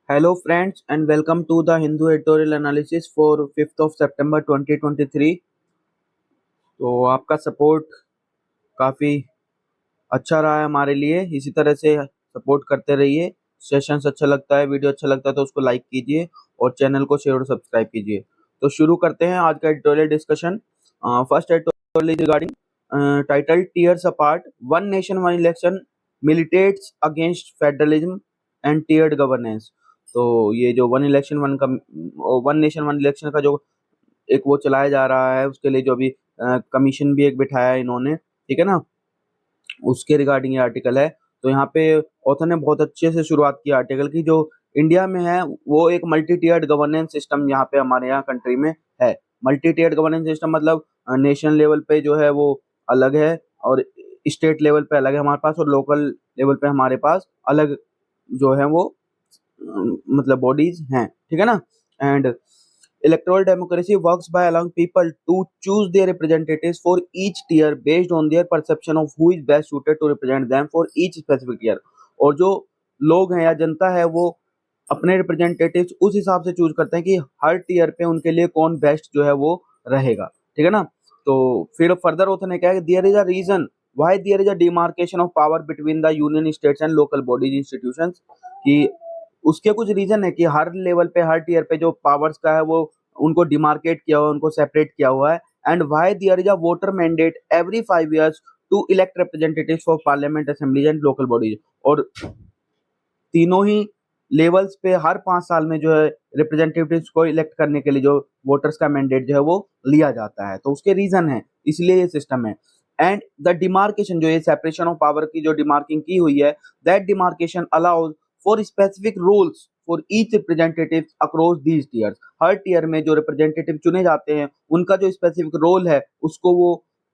Hello friends and welcome to the Hindu editorial analysis for 5th of September 2023। तो आपका support काफ़ी अच्छा रहा है हमारे लिए, इसी तरह से सपोर्ट करते रहिए। सेशंस अच्छा लगता है, वीडियो अच्छा लगता है तो उसको लाइक कीजिए और चैनल को शेयर और सब्सक्राइब कीजिए। तो शुरू करते हैं आज का editorial discussion. First editorial is regarding title tears apart, one nation one election militates against federalism and tiered governance. तो ये जो वन नेशन वन इलेक्शन का जो एक वो चलाया जा रहा है, उसके लिए जो अभी कमीशन भी एक बिठाया है इन्होंने, ठीक है ना, उसके रिगार्डिंग ये आर्टिकल है। तो यहाँ पे ऑथर ने बहुत अच्छे से शुरुआत की आर्टिकल की। जो इंडिया में है वो एक मल्टी टीयर्ड गवर्नेंस सिस्टम यहाँ पे हमारे यहाँ कंट्री में है। मल्टी टीयर्ड गवर्नेंस सिस्टम मतलब नेशन लेवल पे जो है वो अलग है और स्टेट लेवल पे अलग है हमारे पास, और लोकल लेवल पे हमारे पास अलग जो है वो मतलब बॉडीज हैं, ठीक है ना। And electoral democracy works by allowing people to choose their representatives for each tier based on their perception of who is best suited to represent them for each specific tier। और जो लोग हैं या जनता है वो अपने रिप्रेजेंटेटिव्स उस हिसाब से चूज करते हैं कि हर टीयर पे उनके लिए कौन बेस्ट जो है वो रहेगा, ठीक है ना। तो फिर फर्दर होता है क्या है, there is a reason why there is a demarcation of power between the union states and local bodies institutions. कि उसके कुछ रीजन है कि हर लेवल पे हर टीयर पे जो पावर्स का है वो उनको डिमार्केट किया हुआ है, उनको सेपरेट किया हुआ है। And why there is a voter mandate every 5 years to elect representatives for parliament assemblies and local bodies. और तीनों ही लेवल्स पे हर 5 साल में जो है रिप्रेजेंटेटिव्स को इलेक्ट करने के लिए जो वोटर्स का मैंडेट जो है वो लिया जाता है। तो उसके रीजन है, इसलिए ये सिस्टम है। एंड द डिमार्केशन जो ये सेपरेशन ऑफ पावर की जो डिमार्किंग की हुई है, that demarcation allows for specific rules for each representative across these tiers. हर टीयर में जो रिप्रेजेंटेटिव चुने जाते हैं उनका जो स्पेसिफिक रोल है उसको वो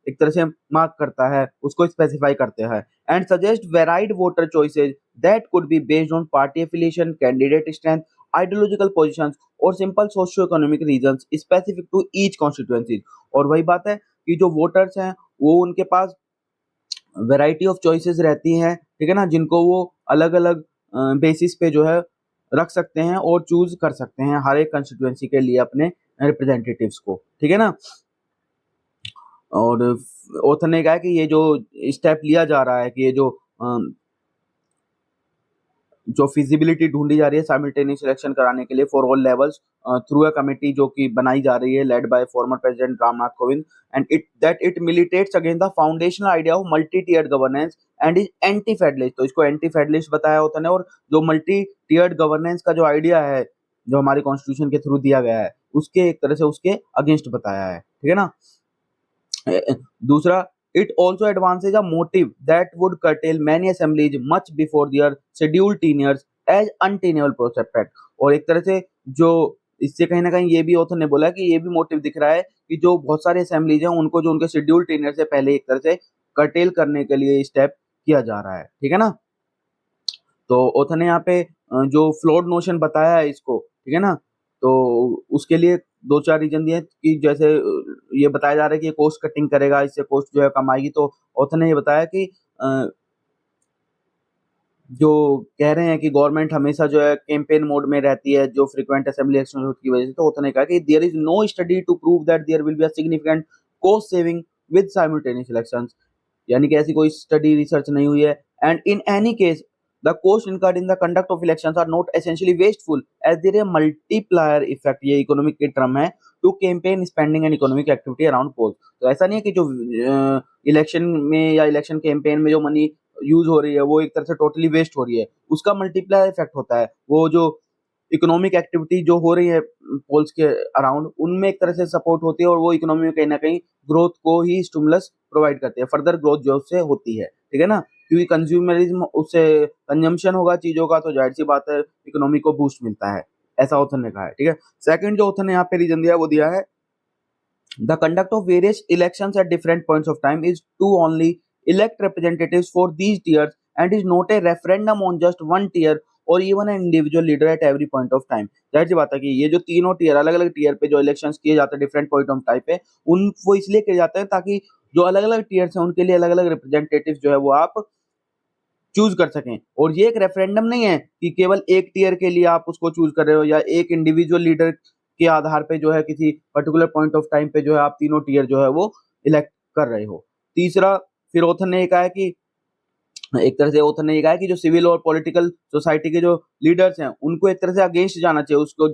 एक तरह से मार्क करता है, उसको स्पेसिफाई करते हैं। And suggest varied voter choices that could be based on party affiliation, candidate strength, ideological positions और simple socio-economic reasons specific to each constituency। और वही बात है कि जो वोटर्स हैं वो उनके पास वैरायटी ऑफ चॉइसेस रहती हैं, ठीक है ना, जिनको वो अलग अलग बेसिस पे जो है रख सकते हैं और चूज कर सकते हैं हर एक कंस्टिट्यूएंसी के लिए अपने रिप्रेजेंटेटिव्स को, ठीक है ना। और ऑथर ने कहा कि ये जो स्टेप लिया जा रहा है कि ये जो फिजिबिलिटी ढूंढी जा रही है साइमल्टेनियस इलेक्शन कराने के लिए for all levels through a committee जो कि बनाई जा रही है led by former president Ramnath Kovind. And it militates against the foundational idea of multi tiered governance and is anti federalist. तो इसको एंटी फेडरलिस्ट बताया होता है। और जो मल्टी टीयर्ड गवर्नेंस का जो आइडिया है जो हमारे कॉन्स्टिट्यूशन के थ्रू दिया गया है उसके एक तरह से उसके अगेंस्ट बताया है, ठीक है ना। दूसरा, it also advances a motive that would curtail many assemblies much before their scheduled tenures as untenable prospect। और एक तरह से जो इससे कहीं ना कहीं ये भी ऑथर ने बोला कि ये भी मोटिव दिख रहा है कि जो बहुत सारे असेंबलीज हैं उनको जो उनके शेड्यूल टेनियर से पहले एक तरह से कर्टेल करने के लिए स्टेप किया जा रहा है, ठीक है ना। तो ऑथर ने यहाँ पे जो फ्लॉड नोशन बताया है इसको, ठीक है ना, तो उसके लिए दो चार रीजन दिए कि जैसे ये बताया जा रहा है कि ये कॉस्ट कटिंग करेगा, इससे कॉस्ट जो है कम आएगी। तो ऑथर ने ये बताया कि जो कह रहे हैं कि गवर्नमेंट हमेशा जो है कैंपेन मोड में रहती है जो फ्रीक्वेंट असेंबली इलेक्शन की वजह से। तो ऑथर ने कहा कि there is no study to prove that there will be a significant cost saving with simultaneous elections. यानी कि ऐसी कोई स्टडी रिसर्च नहीं हुई है। And in any case the cost incurred in the conduct of elections are not essentially wasteful as there is a multiplier effect, ये economic के term है, to campaign spending and economic activity around polls। तो ऐसा नहीं है कि जो election में या इलेक्शन कैंपेन में जो मनी यूज हो रही है वो एक तरह से टोटली वेस्ट हो रही है, उसका मल्टीप्लायर इफेक्ट होता है। वो जो इकोनॉमिक एक्टिविटी जो हो रही है पोल्स के अराउंड उनमें एक तरह से सपोर्ट होती है और वो इकोनॉमी में कहीं ना कहीं ग्रोथ को ही स्टिमुलस प्रोवाइड करती है, फर्दर ग्रोथ जो उससे होती है, ठीक है ना। क्योंकि कंज्यूमरिज्म उससे कंजम्पशन होगा चीजों का तो जाहिर सी बात है इकोनॉमी को बूस्ट मिलता है, ऐसा ऑथर ने कहा है, ठीक है। सेकंड जो ऑथर ने यहाँ पे रीजन दिया है वो दिया है the conduct of various elections at different points of time is to only elect representatives for these tiers and is not a referendum on just one tier or even an individual leader at every point of time। जाहिर सी बात है कि ये जो तीनों tier अलग अलग tier पे जो इलेक्शंस किए जाते हैं डिफरेंट पॉइंट ऑफ टाइम पे उन वो इसलिए किए जाते हैं ताकि जो अलग अलग टीयर्स हैं उनके लिए अलग अलग रिप्रेजेंटेटिव जो है वो आप चूज कर सकें। और ये एक रेफरेंडम नहीं है कि केवल एक टीयर के लिए आप उसको चूज कर रहे हो, या एक इंडिविजुअल लीडर के आधार पे जो है किसी पर्टिकुलर पॉइंट ऑफ टाइम पे जो है आप तीनों टीयर जो है वो इलेक्ट कर रहे हो। तीसरा, फिर ऑथर ने कहा है कि एक तरह से ऑथर ने ये कहा है कि जो सिविल और पॉलिटिकल सोसाइटी के जो लीडर्स हैं उनको एक तरह से अगेंस्ट जाना चाहिए। उसको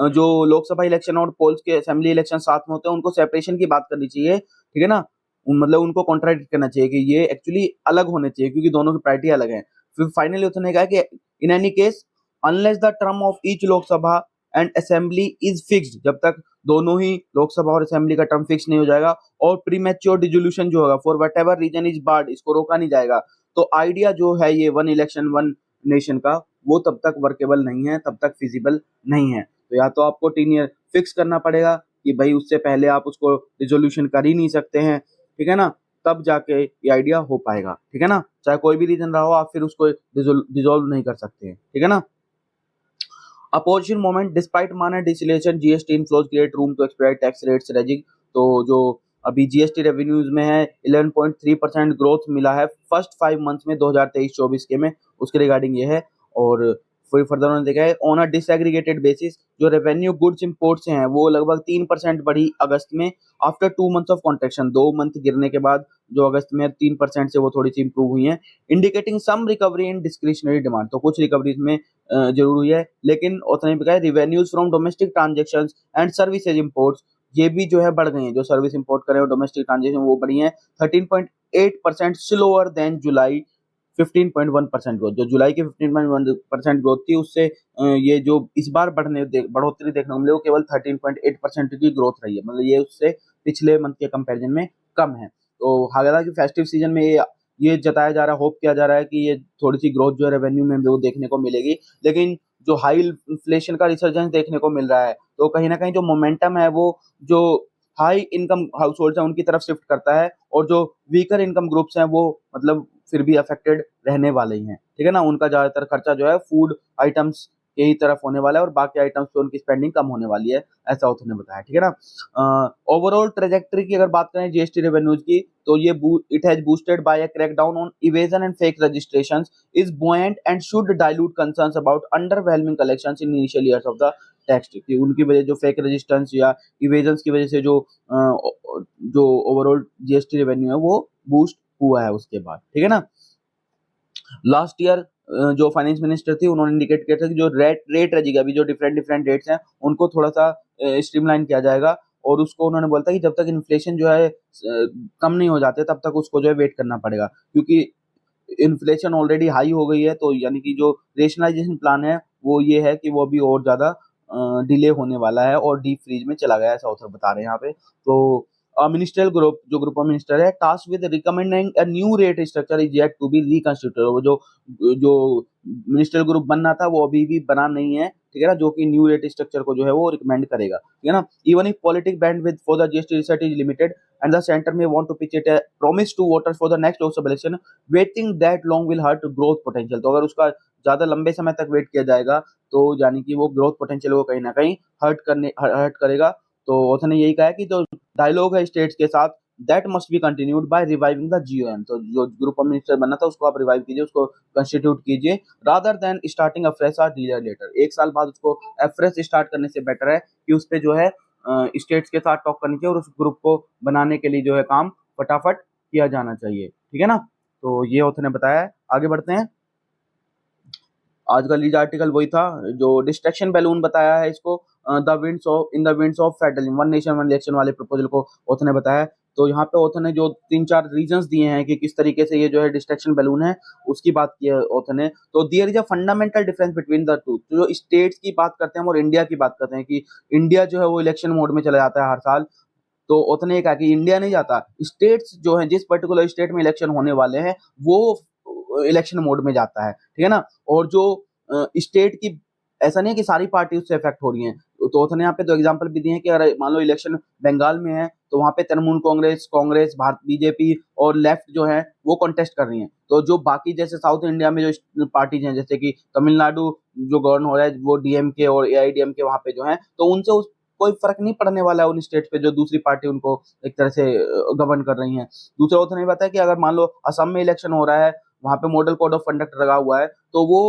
जो लोकसभा इलेक्शन और पोल्स के असेंबली इलेक्शन साथ में होते हैं उनको सेपरेशन की बात करनी चाहिए, ठीक है ना। मतलब उनको कॉन्ट्राडिक्ट करना चाहिए कि ये एक्चुअली अलग होने चाहिए क्योंकि दोनों की प्रायोरिटी अलग है। फिर फाइनली उन्होंने कहा कि इन any case unless the term of each Lok Sabha and assembly is fixed, जब तक दोनों ही लोकसभा और असेंबली का टर्म फिक्स नहीं हो जाएगा और प्रीमेच्योर डिसोल्यूशन जो होगा for whatever reason is barred, इसको रोका नहीं जाएगा, तो आइडिया जो है ये वन इलेक्शन वन नेशन का वो तब तक वर्केबल नहीं है, तब तक फिजिबल नहीं है। तो या तो आपको 10 ईयर फिक्स करना पड़ेगा कि भाई उससे पहले आप उसको रिजोल्यूशन कर ही नहीं सकते हैं, ठीक है ना, तब जाके ये आइडिया हो पाएगा, ठीक है ना। चाहे कोई भी रीजन रहा हो आप फिर उसको डिजोल्व नहीं कर सकते हैं, ठीक है ना। Opposition movement despite minor deceleration GST inflows create room to expedite tax rates raising। तो जो अभी जीएसटी रेवेन्यूज में है 11.3% ग्रोथ मिला है फर्स्ट 5 मंथ्स में 2023-24 के में, उसके रिगार्डिंग ये है। और फिर फर्दर उन्होंने देखा है ऑन अ डिसएग्रीगेटेड बेसिस जो रेवेन्यू गुड्स इंपोर्ट्स हैं वो लगभग 3% बढ़ी अगस्त में after 2 months of contraction. 2 month गिरने के बाद जो अगस्त में 3% से वो थोड़ी सी इंप्रूव हुई है, indicating some recovery in discretionary demand. तो कुछ रिकवरीज में जरूर हुई है, लेकिन उतने भी revenues from domestic transaction and services imports ये भी जो है बढ़ गई हैं। जो सर्विस इंपोर्ट करें और डोमेस्टिक ट्रांजेक्शन वो बढ़ी हैं 13.8% स्लोअर देन जुलाई 15.1% ग्रोथ। जो जुलाई की 15.1% ग्रोथ थी उससे ये जो इस बार बढ़ोतरी देखने को मिली वो केवल 13.8% की ग्रोथ रही है, मतलब ये उससे पिछले मंथ के कंपैरिजन में कम है। तो हालांकि फेस्टिव सीजन में ये जताया जा रहा है, होप किया जा रहा है कि ये थोड़ी सी ग्रोथ जो है रेवेन्यू में वो देखने को मिलेगी, लेकिन जो हाई इन्फ्लेशन का रिसर्जेंस देखने को मिल रहा है तो कहीं ना कहीं जो मोमेंटम है वो जो हाई इनकम हाउस होल्ड है उनकी तरफ शिफ्ट करता है, और जो वीकर इनकम ग्रुप्स हैं वो मतलब फिर भी अफेक्टेड रहने वाले ही हैं, ठीक है ना। उनका ज्यादातर खर्चा जो है फूड आइटम्स के ही तरफ होने वाला है और बाकी आइटम्स पे उनकी स्पेंडिंग कम होने वाली है, ऐसा उन्होंने बताया, ठीक है ना। ओवरऑल ट्रेजेक्टरी की अगर बात करें जीएसटी रेवेन्यूज की तो ये it has boosted by a crackdown on evasion and fake registrations is buoyant and should dilute concerns about underwhelming collections in initial years of the tax. कि उनकी वजह जो फेक रजिस्टेंस या इवेजन की वजह से जो ओवरऑल जीएसटी रेवेन्यू है वो बूस्ट हुआ है उसके बाद, ठीक है ना। लास्ट ईयर जो फाइनेंस मिनिस्टर थी उन्होंने इंडिकेट किया था कि जो रेट रहेगी अभी जो डिफरेंट डिफरेंट रेट्स हैं उनको थोड़ा सा स्ट्रीमलाइन किया जाएगा, और उसको उन्होंने बोला था कि जब तक इन्फ्लेशन जो है कम नहीं हो जाते तब तक उसको जो है वेट करना पड़ेगा, क्योंकि इन्फ्लेशन ऑलरेडी हाई हो गई है। तो यानी कि जो रेशनलाइजेशन प्लान है वो ये है कि वो अभी और ज्यादा डिले होने वाला है और डीप फ्रीज में चला गया है, ऐसा ऑथर बता रहे हैं यहाँ पे। तो मिनिस्ट्रियल ग्रुप जो ग्रुप ऑफ मिनिस्टर है task with recommending a new rate structure is yet to be reconstituted. वो जो मिनिस्ट्रियल ग्रुप बनना था वो अभी भी बना नहीं है, ठीक है ना, जो कि न्यू रेट स्ट्रक्चर को जो है वो रिकमेंड करेगा, ठीक है ना। Even if politic bandwidth for the GST research is limited and the center may want to pitch it a promise to voters for the next Lok Sabha election, waiting that long will hurt growth potential। तो अगर उसका ज्यादा लंबे समय तक wait किया जाएगा तो यानी कि वो ग्रोथ पोटेंशियल को कहीं ना कहीं हर्ट करेगा। तो उसने यही कहा है कि जो डायलॉग है स्टेट्स के साथ that must be continued by reviving the GoM. तो जो ग्रुप ऑफ मिनिस्टर बनना था उसको आप रिवाइव कीजिए, उसको कंस्टिट्यूट कीजिए, रादर देन स्टार्टिंग अफ्रेश और डिले लेटर। एक साल बाद उसको अफ्रेश स्टार्ट करने से बेटर है कि उस पर जो है स्टेट्स के साथ टॉक करनी चाहिए और उस ग्रुप को बनाने के लिए जो है काम फटाफट किया जाना चाहिए, ठीक है ना। तो ये ऑथर ने बताया है। आगे बढ़ते हैं। आज का लीड आर्टिकल वही था जो डिस्ट्रैक्शन बैलून बताया है इसको, the winds of federalism one nation one election वाले प्रपोजल को ऑथर ने बताया। तो यहाँ पे ऑथर ने जो 3-4 रीजंस दिए हैं कि किस तरीके से ये जो है डिस्ट्रैक्शन बैलून है उसकी बात की है ऑथर ने। तो there is a fundamental difference between the two. जो स्टेट्स की बात करते हैं और इंडिया की बात करते हैं कि इंडिया जो है वो इलेक्शन मोड में चला जाता है हर साल, तो उतने कहा कि इंडिया नहीं जाता, स्टेट्स जो है जिस पर्टिकुलर स्टेट में इलेक्शन होने वाले हैं वो इलेक्शन मोड में जाता है, ठीक है ना। और जो स्टेट की ऐसा नहीं है कि सारी पार्टी उससे इफेक्ट हो रही हैं। तो उतने यहाँ पे दो एग्जांपल भी दिए हैं कि अगर मान लो इलेक्शन बंगाल में है तो वहां पे तृणमूल कांग्रेस भारत बीजेपी और लेफ्ट जो है वो कॉन्टेस्ट कर रही हैं। तो जो बाकी जैसे साउथ इंडिया में जो पार्टीज हैं जैसे कि तमिलनाडु जो गवर्न हो रहा है वो डीएमके और एआईडीएमके वहां पे जो है, तो उनसे कोई फर्क नहीं पड़ने वाला है उन स्टेट पे जो दूसरी पार्टी उनको एक तरह से गवर्न कर रही है। दूसरा उतना नहीं बताया कि अगर मान लो असम में इलेक्शन हो रहा है वहां पे मॉडल कोड ऑफ कंडक्ट लगा हुआ है, तो वो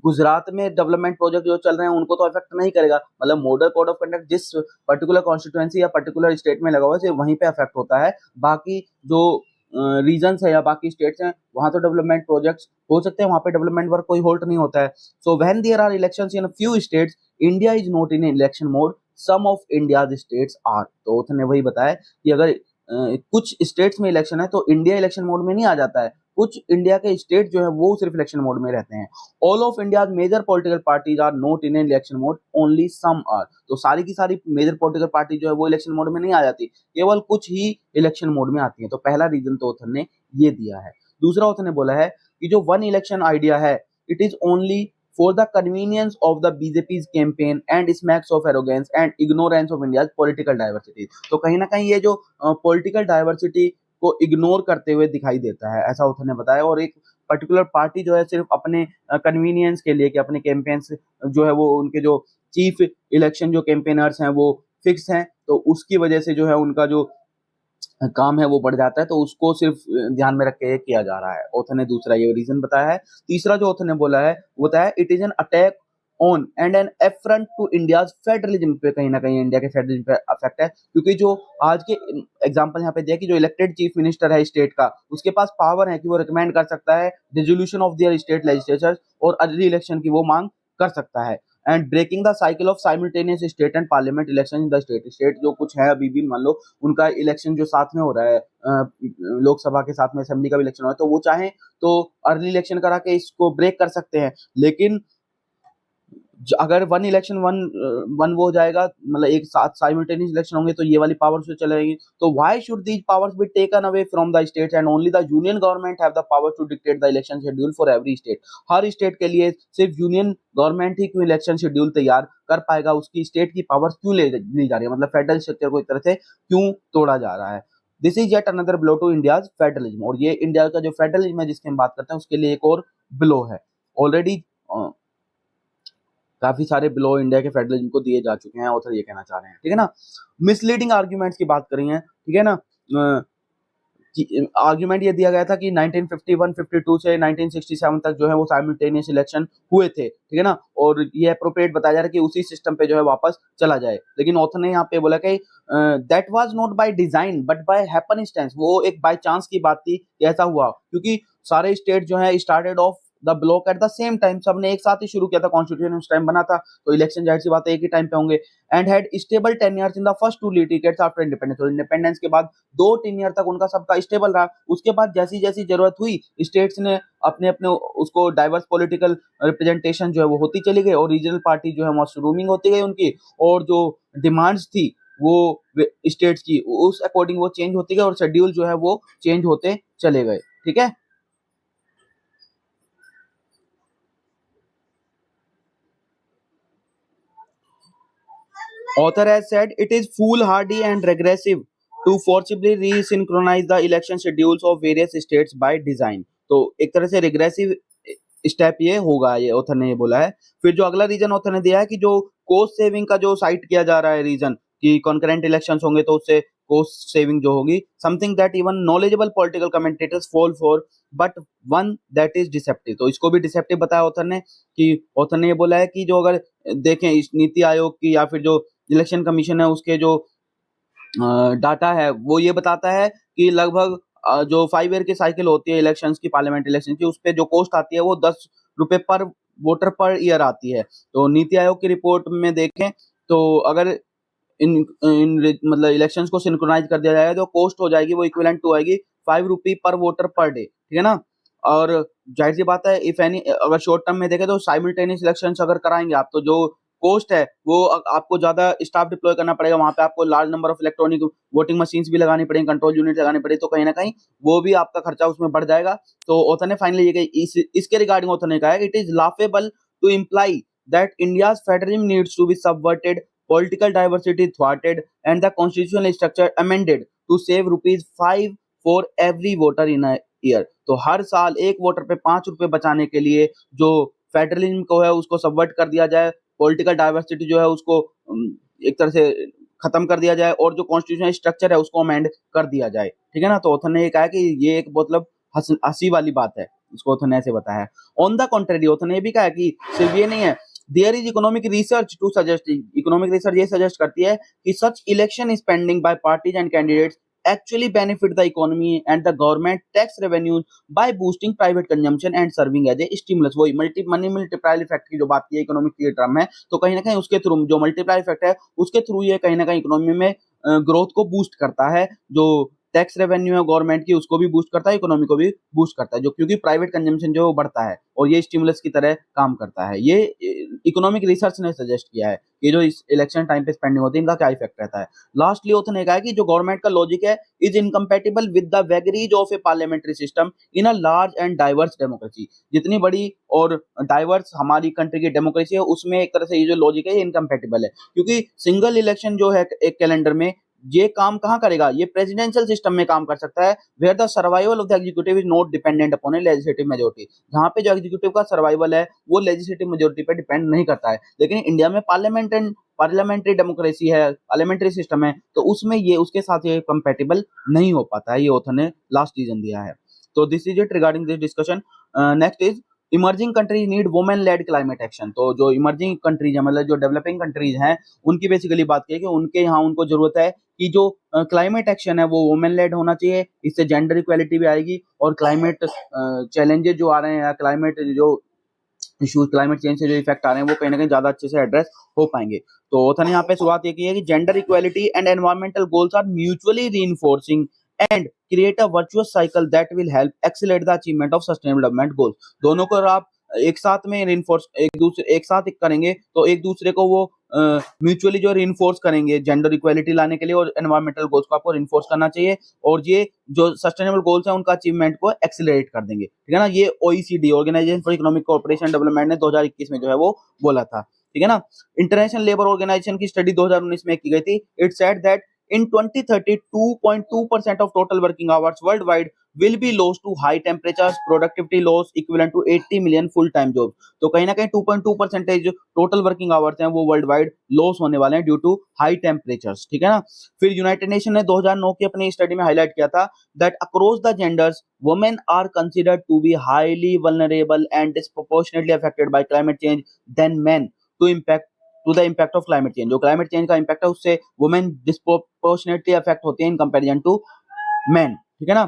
गुजरात में डेवलपमेंट प्रोजेक्ट जो चल रहे हैं उनको तो अफेक्ट नहीं करेगा। मतलब मॉडल कोड ऑफ कंडक्ट जिस पर्टिकुलर कॉन्स्टिट्यूएंसी या पर्टिकुलर स्टेट में लगा हुआ है सिर्फ वहीं पे अफेक्ट होता है, बाकी जो रीजन्स है या बाकी स्टेट्स हैं वहां तो डेवलपमेंट प्रोजेक्ट्स हो सकते हैं, वहां पे डेवलपमेंट वर्क कोई होल्ड नहीं होता है। So when there are elections in few states, India is not in election mode, some of India's states are. तो उसने वही बताया कि अगर कुछ स्टेट्स में इलेक्शन है तो इंडिया इलेक्शन मोड में नहीं आ जाता है, कुछ इंडिया के स्टेट जो है वो सिर्फ इलेक्शन मोड में रहते हैं। All of India's major political parties are not in election mode, only some are. तो सारी की सारी मेजर पॉलिटिकल पार्टी जो है वो इलेक्शन मोड में नहीं आ जाती, केवल कुछ ही इलेक्शन मोड में आती है। तो पहला रीजन तो ऑथर ने ये दिया है। दूसरा ऑथर ने बोला है कि जो वन इलेक्शन आइडिया है, it is only for the convenience of the BJP's campaign and smacks of arrogance and ignorance of India's political diversity। तो कहीं ना कहीं ये जो पॉलिटिकल डाइवर्सिटी को इग्नोर करते हुए दिखाई देता है, ऐसा उन्होंने बताया। और एक पर्टिकुलर पार्टी जो है सिर्फ अपने कन्वीनियंस के लिए कि अपने कैंपेन्स जो है वो उनके जो चीफ इलेक्शन जो कैंपेनर्स हैं वो फिक्स हैं, तो उसकी वजह से जो है उनका जो काम है वो बढ़ जाता है, तो उसको सिर्फ ध्यान में रख के ये किया जा रहा है। ऑथर ने दूसरा ये रीजन बताया है। तीसरा जो ऑथर ने बोला है वो बताया it is an attack on and an affront to India's federalism पे, कहीं ना कहीं इंडिया के फेडरलिज्म पे अफेक्ट है, क्योंकि जो आज के एग्जांपल यहाँ पे दिया कि जो इलेक्टेड चीफ मिनिस्टर है स्टेट का, उसके पास पावर है कि वो रिकमेंड कर सकता है dissolution of their state legislature और अर्ली इलेक्शन की वो मांग कर सकता है। And breaking the cycle of simultaneous state and parliament election in the state जो कुछ है अभी भी, मान लो उनका इलेक्शन जो साथ में हो रहा है लोकसभा के साथ में असेंबली का भी इलेक्शन हो रहा है, तो वो चाहें तो अर्ली इलेक्शन करा के इसको ब्रेक कर सकते हैं। लेकिन अगर वन इलेक्शन वन वो हो जाएगा, मतलब एक साथ साइमल्टेनियस इलेक्शन होंगे, तो ये वाली पावर्स जो चले जाएंगी। तो why should these powers be taken away from the states and only the union government have the power to dictate the election schedule for every state. हर स्टेट के लिए सिर्फ यूनियन गवर्नमेंट ही क्यों इलेक्शन शेड्यूल तैयार कर पाएगा, उसकी state की पावर्स क्यों ली जा रही है, मतलब फेडरल स्ट्रक्चर को एक तरह से क्यों तोड़ा जा रहा है। This is yet another blow to India's federalism, और ये इंडिया का जो फेडरलिज्म है जिसकी हम बात करते हैं उसके लिए एक और ब्लो है। ऑलरेडी काफी सारे ब्लो इंडिया के फेडरलिज्म को दिए जा चुके हैं, ऑथर ये कहना चाह रहे हैं, ठीक है ना। मिसलीडिंग आर्ग्यूमेंट्स की बात करी है, ठीक है ना। आर्ग्यूमेंट ये दिया गया था कि 1951-52 से 1967 तक जो है वो साइमल्टेनियस इलेक्शन हुए थे, ठीक है ना, और ये अप्रोप्रिएट बताया जा रहा है कि उसी सिस्टम पे जो है वापस चला जाए। लेकिन ऑथर ने यहाँ पे बोला कि that was not by design but by happenstance, वो एक बाय चांस की बात थी कि ऐसा हुआ, क्योंकि सारे स्टेट जो है started off the block at the same time, सबने एक साथ ही शुरू किया था, कॉन्स्टिट्यूशन उस टाइम बना था, तो इलेक्शन जाहिर सी बात है एक ही टाइम पे होंगे। And had stable tenures in the first two tickets after independence, और इंडिपेंडेंस के बाद 2 टेन्योर तक उनका सबका स्टेबल रहा। उसके बाद जैसी जैसी जरूरत हुई स्टेट्स ने अपने अपने उसको डाइवर्स पॉलिटिकल रिप्रेजेंटेशन जो है वो होती चली गई, और रीजनल पार्टी जो है मशरूमिंग होती गई उनकी, और जो डिमांड्स थी वो स्टेट्स की उस अकॉर्डिंग वो चेंज होती गई, और शेड्यूल जो है वो चेंज होते चले गए, ठीक है। Author has said it is foolhardy and regressive to forcibly resynchronize the election schedules of various states by design। तो एक तरह से रिग्रेसिव स्टेप ये होगा, ये ऑथर ने ये बोला है। फिर जो अगला रीजन ऑथर ने दिया है कि जो कोस्ट सेविंग का जो साइट किया जा रहा है रीजन कि कॉन्करेंट इलेक्शंस होंगे तो उससे कोस्ट सेविंग जो होगी, something that even knowledgeable political commentators fall for but one that is deceptive. तो इसको भी डिसेप्टिव बताया ऑथर ने, कि ऑथर ने ये बोला है कि जो अगर देखें इस नीति आयोग की या फिर जो इलेक्शन कमीशन है उसके जो डाटा है वो ये बताता है कि लगभग जो 5 ईयर की साइकिल होती है इलेक्शंस की, पार्लियामेंट इलेक्शन की, उस पे जो कॉस्ट आती है वो 10 रुपए पर वोटर पर ईयर आती है। तो नीति आयोग की रिपोर्ट में देखें तो अगर इन मतलब इलेक्शंस को सिंक्रोनाइज कर दिया जाएगा तो कॉस्ट हो जाएगी वो इक्विवेलेंट टू आएगी 5 रुपी पर वोटर पर डे, ठीक है ना। और जाहिर सी बात है इफ एनी अगर शॉर्ट टर्म में देखें तो साइमल्टेनियस इलेक्शंस अगर कराएंगे आप तो जो कॉस्ट है वो आपको ज्यादा स्टाफ डिप्लॉय करना पड़ेगा, वहां पे आपको large number of electronic voting machines भी लगानी पड़ेगी, कंट्रोल यूनिट लगानी पड़ेगी, तो कहीं ना कहीं वो भी आपका खर्चा उसमें बढ़ जाएगा। तो ऑथर ने फाइनली ये इसके रिगार्डिंग ऑथर ने कहा है it is laughable to imply that India's federalism needs to be subverted, political diversity thwarted and the constitutional structure amended to save ₹5 for every voter in a year। तो हर साल एक voter पे 5 रुपए बचाने के लिए जो फेडरलिज्म को है उसको सबवर्ट कर दिया जाए, पॉलिटिकल डाइवर्सिटी जो है उसको एक तरह से खत्म कर दिया जाए, और जो कॉन्स्टिट्यूशनल स्ट्रक्चर है उसको अमेंड कर दिया जाए, ठीक है ना। तो ऑथर ने ये कहा कि ये एक मतलब हंसी वाली बात है, इसको ऑथर ने ऐसे बताया है। ऑन द कॉन्ट्रेरी ऑथर ने ये भी कहा है कि सिर्फ ये नहीं है, there is economic research to suggest, economic research ये सजेस्ट करती है कि such election spending by parties and candidates actually benefit the economy and the government tax revenues by boosting private consumption and serving as a stimulus। वही money multiplier effect की जो बात की है इकोनॉमिक की टर्म में, तो कहीं ना कहीं उसके थ्रू जो मल्टीप्लायर इफेक्ट है उसके थ्रू ये कहीं ना कहीं इकोनॉमी में ग्रोथ को बूस्ट करता है। जो टैक्स रेवेन्यू है गवर्नमेंट की उसको भी बूस्ट करता है, इकोनॉमी को भी बूस्ट करता है, जो क्योंकि प्राइवेट कंजम्पशन जो बढ़ता है और ये स्टिमुलस की तरह काम करता है। ये इकोनॉमिक रिसर्च ने सजेस्ट किया है कि जो इस इलेक्शन टाइम पे स्पेंडिंग होती है इनका क्या इफेक्ट रहता है। लास्टली ऑथर ने कहा कि जो गवर्नमेंट का लॉजिक है is incompatible with the vagaries of a parliamentary system in a large and diverse democracy. जितनी बड़ी और डाइवर्स हमारी कंट्री की डेमोक्रेसी है उसमें एक तरह से ये जो लॉजिक है ये इनकम्पैटिबल है, क्योंकि सिंगल इलेक्शन जो है एक कैलेंडर में ये काम कहां करेगा, ये प्रेसिडेंशियल सिस्टम में काम कर सकता है, where the survival of the executive is not dependent upon a legislative majority. जहां पे जो एग्जीक्यूटिव का सर्वाइवल है वो लेजिस्लेटिव मेजोरिटी पे डिपेंड नहीं करता है। लेकिन इंडिया में पार्लियामेंट्री डेमोक्रेसी है, पार्लियामेंट्री सिस्टम है, तो उसमें ये उसके साथ ये कंपेटेबल नहीं हो पाता है। ये ऑथर ने लास्ट रीजन दिया है। तो this is it regarding this discussion. Next is emerging countries need women led climate action. तो जो इमर्जिंग कंट्रीज है मतलब जो डेवलपिंग कंट्रीज हैं उनकी बेसिकली बात की है कि उनके यहाँ उनको जरूरत है कि जो क्लाइमेट एक्शन है वो वुमेन लेड होना चाहिए, इससे जेंडर इक्वालिटी भी आएगी और क्लाइमेट चैलेंजेस जो आ रहे हैं या क्लाइमेट जो इश्यूज क्लाइमेट चेंज से जो इफेक्ट आ रहे हैं वो कहीं ना कहीं ज्यादा अच्छे से एड्रेस हो पाएंगे। तो ऑथर ने यहाँ पे शुरुआत ये की है कि gender equality and environmental goals are mutually reinforcing and create a virtuous cycle that will help accelerate the achievement of sustainable development goals. दोनों को अगर आप एक साथ में रिइंफोर्स एक साथ करेंगे तो एक दूसरे को वो म्यूचुअली जो रिइंफोर्स करेंगे जेंडर इक्वालिटी लाने के लिए और एनवायरमेंटल गोल्स को आपको रिइंफोर्स करना चाहिए और ये जो सस्टेनेबल गोल्स हैं उनका अचीवमेंट को एक्सीलरेट कर देंगे। ठीक है ना, ये OECD organization for economic cooperation development ने 2021 में जो है वो बोला था। ठीक है ना, इंटरनेशनल लेबर ऑर्गेनाइजेशन की स्टडी 2019 में की गई थी। It said that in 2030 2.2% of total working hours worldwide will be lost to high temperatures, productivity loss equivalent to 80 million full time jobs। तो कहीं ना कहीं 2.2% टोटल वर्किंग आवर्स हैं वो वर्ल्ड वाइड लॉस होने वाले हैं ड्यू टू हाई टेम्परेचर्स। ठीक है ना, फिर यूनाइटेड नेशन ने 2009 की अपनी स्टडी में हाईलाइट किया था that across the genders women are considered to be highly vulnerable and disproportionately affected by climate change then men to the impact of climate change. जो क्लाइमेट चेंज का impact है उससे वुमेन डिस्प्रोपोर्शनेटली अफेक्ट होती है in comparison to main. ठीक है ना,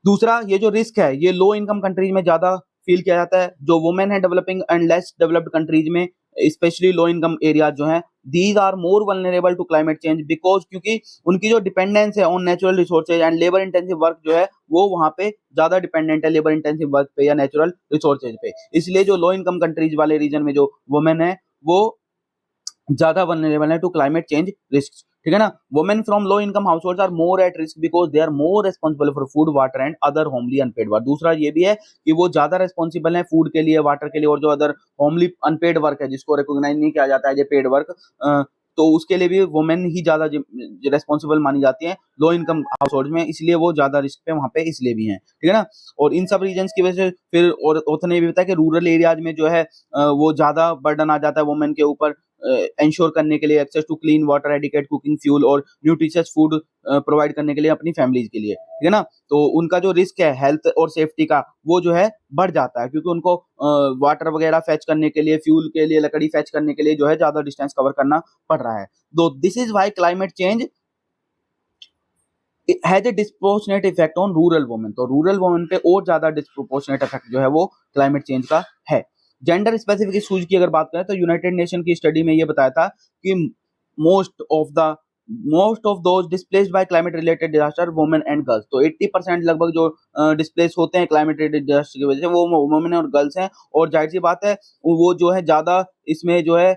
दूसरा ये जो रिस्क है ये लो इनकम कंट्रीज में ज्यादा फील किया जाता है। जो वुमेन है developing and less developed countries में स्पेशली लो इनकम एरियाज जो हैं these are more vulnerable to climate change because क्योंकि उनकी जो डिपेंडेंस है on natural resources and labour intensive work जो है वो वहां पे ज्यादा डिपेंडेंट है लेबर इंटेंसिव वर्क पे या नेचुरल रिसोर्सेज पे। इसलिए जो लो इनकम कंट्रीज वाले रीजन में जो वुमेन है वो ज्यादा वल्नरेबल है टू क्लाइमेट चेंज रिस्क। ठीक है ना, women from low income households are more at risk because they are more responsible for food water and other homely unpaid work. दूसरा ये भी है कि वो ज्यादा रेस्पॉन्सिबल है फूड के लिए, वाटर के लिए और जो अदर होमली अनपेड वर्क है जिसको रिकॉग्नाइज नहीं किया जाता है ये पेड वर्क, तो उसके लिए भी वुमेन ही ज्यादा रेस्पॉन्सिबल मानी जाती है लो इनकम हाउसहोल्ड में, इसलिए वो ज्यादा रिस्क पे वहां पे इसलिए भी हैं। ठीक है ना, और इन सब रीजन की वजह से फिर और ऑथर ने भी बताया कि रूरल एरियाज में जो है वो ज्यादा बर्डन आ जाता है वुमेन के ऊपर इंश्योर करने के लिए access to clean water, adequate cooking fuel और न्यूट्रिशियस फूड प्रोवाइड करने के लिए अपनी फैमिलीज के लिए। ठीक है ना, तो उनका जो रिस्क है हेल्थ और सेफ्टी का वो जो है बढ़ जाता है क्योंकि उनको वाटर वगैरह फेच करने के लिए, फ्यूल के लिए, लकड़ी फेच करने के लिए जो है ज्यादा डिस्टेंस कवर करना पड़ रहा है। तो this is why climate change has a disproportionate effect on rural women. तो रूरल वुमेन पे और ज्यादा डिस्प्रोपोर्शनेट इफेक्ट जो है वो क्लाइमेट चेंज का है। जेंडर स्पेसिफिक इशूज की अगर बात करें तो यूनाइटेड नेशन की स्टडी में ये बताया था कि most of those displaced by climate related disaster women and girls. तो 80% लगभग जो डिस्प्लेस होते हैं क्लाइमेट रिलेटेड डिजास्टर की वजह से वो वुमेन और गर्ल्स हैं और जाहिर सी बात है वो जो है ज्यादा इसमें जो है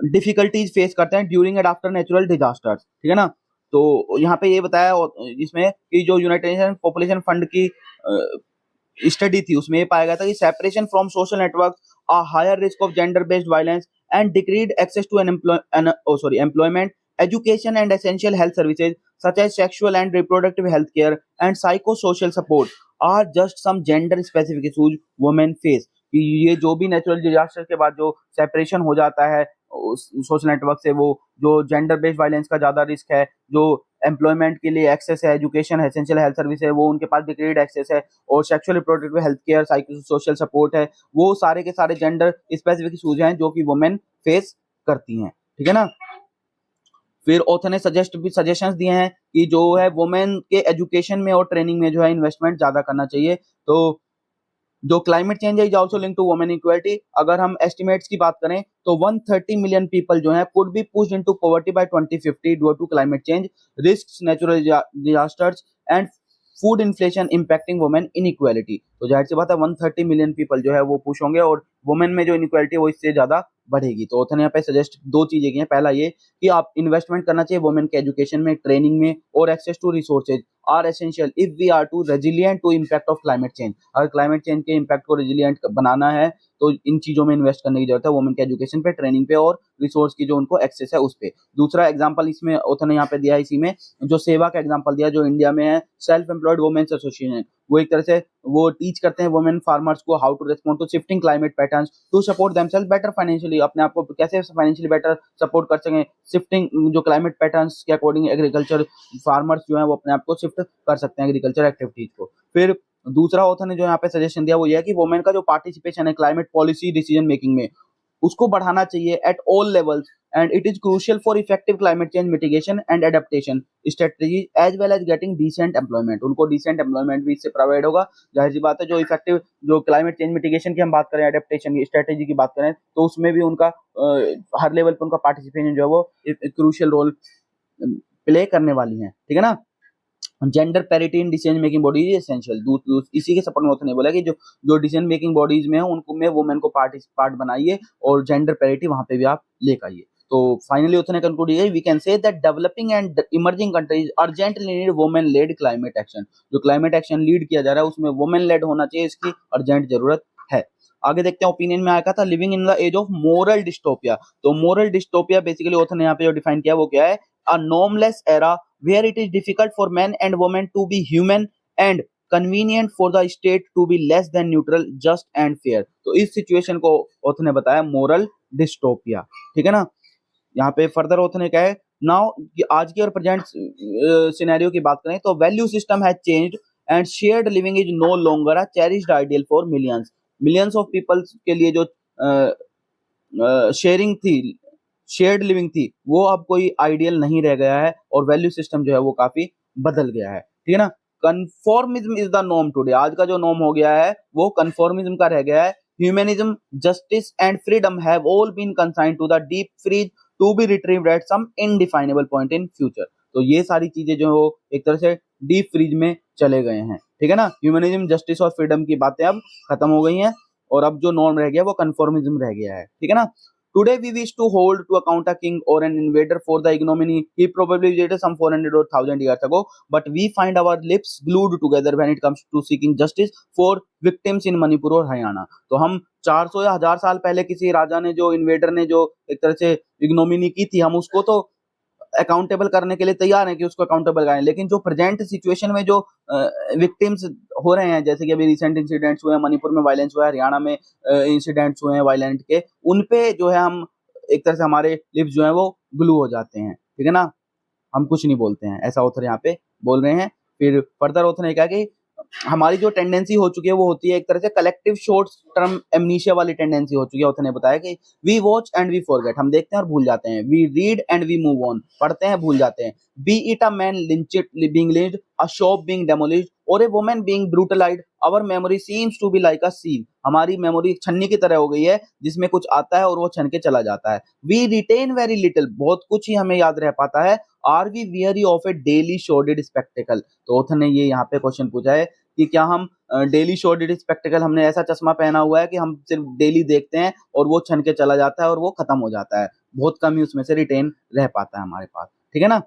डिफिकल्टीज फेस करते हैं during and after natural disasters. ठीक है ना, तो यहाँ पे ये बताया इसमें कि जो यूनाइटेड नेशन पॉपुलेशन फंड की स्टडी थी उसमें ये पाया गया था कि separation from social network, a higher risk of gender based violence and decreased access to employment, education and essential health services such as sexual and reproductive health care and psycho social support are just some gender specific issues women face. कि ये जो भी natural disaster के बाद जो separation हो जाता है सोशल नेटवर्क से, वो जो जेंडर बेस्ड वायलेंस का ज्यादा रिस्क है, जो एम्प्लॉयमेंट के लिए एक्सेस है, एजुकेशन है, एसेंशियल हेल्थ सर्विस है, वो उनके पास डिक्रीड एक्सेस है, और sexual reproductive health care, psycho social support है, वो सारे के सारे जेंडर स्पेसिफिक इशूज हैं जो कि वुमेन फेस करती हैं, ठीक है ना। फिर ऑथर ने सजेशंस दिए हैं कि जो है वुमेन के एजुकेशन में और ट्रेनिंग में जो है इन्वेस्टमेंट ज्यादा करना चाहिए। तो जो क्लाइमेट चेंज है is also link to women equality. अगर हम एस्टिमेट्स की बात करें तो 130 मिलियन पीपल जो है could be pushed into poverty by 2050 due to climate change, risks, natural disasters and food inflation impacting women inequality. तो जाहिर सी बात है 130 मिलियन पीपल जो है वो पुश होंगे और वुमेन में जो इनइक्वालिटी है वो इससे ज्यादा बढ़ेगी। तो ऑथर ने यहाँ पे सजेस्ट दो चीजें की हैं। पहला ये कि आप इन्वेस्टमेंट करना चाहिए वुमेन के एजुकेशन में, ट्रेनिंग में, और access to resources are essential if we are to resilient to impact of climate change. अगर क्लाइमेट चेंज के इम्पैक्ट को रेजिलिएंट बनाना है तो इन चीजों में इन्वेस्ट करने की जरूरत है, वुमेन के एजुकेशन पे, ट्रेनिंग पे, और रिसोर्स की जो उनको एक्सेस है उस पे। दूसरा एग्जांपल इसमें ऑथर ने यहाँ पे दिया है, इसी में जो सेवा का एग्जांपल दिया जो इंडिया में है, सेल्फ एम्प्लॉयड वुमेन्स एसोसिएशन। वो एक तरह से वो टीच करते हैं वुमेन फार्मर्स को how to respond to shifting climate patterns to support themselves better financially. अपने आप को कैसे फाइनेंशियली बेटर सपोर्ट कर सकें शिफ्टिंग जो क्लाइमेट पैटर्न्स के अकॉर्डिंग, एग्रीकल्चर फार्मर्स जो है वो अपने आप को शिफ्ट कर सकते हैं एग्रीकल्चर एक्टिविटीज को। फिर दूसरा ऑथर ने जो यहाँ पे सजेशन दिया वो ये है कि वुमेन का जो पार्टिसिपेशन है क्लाइमेट पॉलिसी डिसीजन मेकिंग में उसको बढ़ाना चाहिए at all levels, and it is crucial for effective climate change mitigation and adaptation strategy as well as getting decent employment. उनको डिसेंट एम्प्लॉयमेंट भी इससे प्रोवाइड होगा। जाहिर सी बात है जो इफेक्टिव जो क्लाइमेट चेंज मिटिगेशन की हम बात करें, एडेप्टेशन की स्ट्रेटेजी की बात करें, तो उसमें भी उनका हर लेवल पर उनका पार्टिसिपेशन जो है वो क्रूशियल रोल प्ले करने वाली है, ठीक है ना। Gender parity in decision making bodies essential. इसी के सपोर्ट में उन्होंने बोला कि जो जो डिसीजन मेकिंग बॉडीज में है उनको में वुमेन को पार्ट बनाइए और जेंडर पैरिटी वहां पे भी आप लेकर आइए। तो फाइनली उन्होंने कंक्लूड किया we can say that developing and emerging countries urgently need women led climate action. जो क्लाइमेट एक्शन लीड किया जा रहा है उसमें वुमेन लेड होना चाहिए, इसकी अर्जेंट जरूरत है। आगे देखते हैं ओपिनियन में आया था living in the age of moral dystopia. तो मोरल डिस्टोपिया बेसिकली ऑथर ने यहाँ पे जो डिफाइन किया वो क्या है, a normless era where it is difficult for men and women to be human and convenient for the state to be less than neutral, just and fair। तो इस सिचुएशन को ऑथर ने बताया मोरल डिस्टोपिया, ठीक है ना। यहाँ पे फर्दर ऑथर ने कहा है नाउ आज की और प्रेजेंट सिनेरियो की बात करें तो value system has changed and shared living is no longer a cherished ideal for millions of people के लिए जो शेयरिंग थी, शेयर्ड लिविंग थी, वो अब कोई आइडियल नहीं रह गया है और वैल्यू सिस्टम जो है वो काफी बदल गया है, ठीक है ना। कन्फॉर्मिज्म इज द नॉर्म टुडे। आज का जो नॉर्म हो गया है वो कन्फॉर्मिज्म का रह गया है। Humanism, justice and freedom have all been consigned to the deep freeze to be retrieved at some indefinable point in future. तो ये सारी चीजें जो हो एक तरह से डीप फ्रीज में चले गए हैं, ठीक है ना। ह्यूमनिज्म, जस्टिस और फ्रीडम की बातें अब खत्म हो गई हैं और अब जो नॉर्म रह गया वो कन्फॉर्मिज्म रह गया है, ठीक है ना। Today we wish to hold to account a king or an invader for the ignominy he probably did some 400 or 1000 years ago, but we find our lips glued together when it comes to seeking justice for victims in Manipur और हरियाणा। तो हम 400 या 1000 साल पहले किसी राजा ने जो invader ने जो एक तरह से इग्नोमिनी की थी, हम उसको तो अकाउंटेबल करने के लिए तैयार हैं कि उसको अकाउंटेबल करें, लेकिन जो प्रेजेंट सिचुएशन में जो विक्टिम्स हो रहे हैं, जैसे कि अभी रिसेंट इंसिडेंट्स हुए हैं, मणिपुर में वायलेंस हुआ है, हरियाणा में इंसिडेंट्स हुए हैं वायलेंट के, उन पे जो है हम एक तरह से हमारे लिप्स जो है वो ग्लू हो जाते हैं, ठीक है ना, हम कुछ नहीं बोलते हैं, ऐसा ऑथर यहाँ पे बोल रहे हैं। फिर फर्दर ऑथर ने कहा कि हमारी जो टेंडेंसी हो चुकी है वो होती है एक तरह से कलेक्टिव शॉर्ट टर्म एमनीशिया वाली टेंडेंसी हो चुकी है। ऑथर ने बताया कि we watch and we forget, हम देखते हैं और भूल जाते हैं। We read and we move on, पढ़ते हैं भूल जाते हैं। Be it a man being lynched, a shop being demolished और a woman being brutalised, our memory seems to be like a sieve. हमारी मेमोरी छन्नी की तरह हो गई है जिसमें कुछ आता है और वो छन के चला जाता है। वी रिटेन वेरी लिटिल, बहुत कुछ ही हमें याद रह पाता है। Are we weary of a daily choreographed spectacle. तो ऑथर ने ये यहाँ पे क्वेश्चन पूछा है कि क्या हम डेली शोर्डेड स्पेक्टिकल, हमने ऐसा चश्मा पहना हुआ है कि हम सिर्फ डेली देखते हैं और वो छन के चला जाता है और वो खत्म हो जाता है, बहुत कम ही उसमें से रिटेन रह पाता है हमारे पास, ठीक है ना।